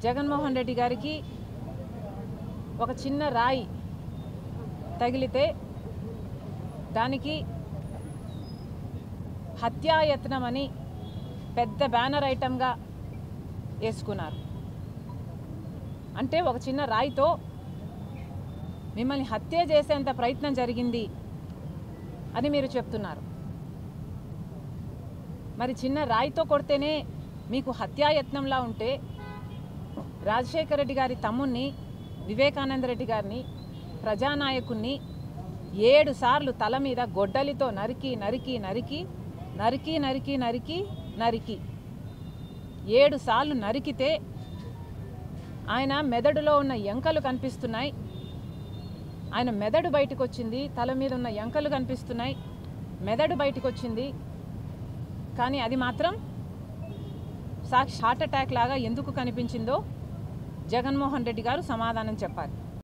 జగన్మోహన్ రెడ్డి గారికి ఒక చిన్న రాయి తగిలితే దానికి హత్యాయత్నమని పెద్ద బ్యానర్ ఐటమ్గా వేసుకున్నారు. అంటే ఒక చిన్న రాయితో మిమ్మల్ని హత్య చేసేంత ప్రయత్నం జరిగింది అని మీరు చెప్తున్నారు. మరి చిన్న రాయితో కొడితేనే మీకు హత్యాయత్నంలా ఉంటే రాజశేఖర రెడ్డి గారి తమ్ముణ్ణి వివేకానంద రెడ్డి గారిని ప్రజానాయకుణ్ణి 7 సార్లు తల మీద గొడ్డలితో నరికి నరికి నరికి నరికి నరికి నరికి నరికి 7 సార్లు నరికితే ఆయన మెదడులో ఉన్న ఎంకలు కనిపిస్తున్నాయి. ఆయన మెదడు బయటకు వచ్చింది, తల మీద ఉన్న ఎంకలు కనిపిస్తున్నాయి, మెదడు బయటకు వచ్చింది. కానీ అది మాత్రం హార్ట్ అటాక్ లాగా ఎందుకు కనిపించిందో జగన్మోహన్ రెడ్డి గారు సమాధానం చెప్పాలి.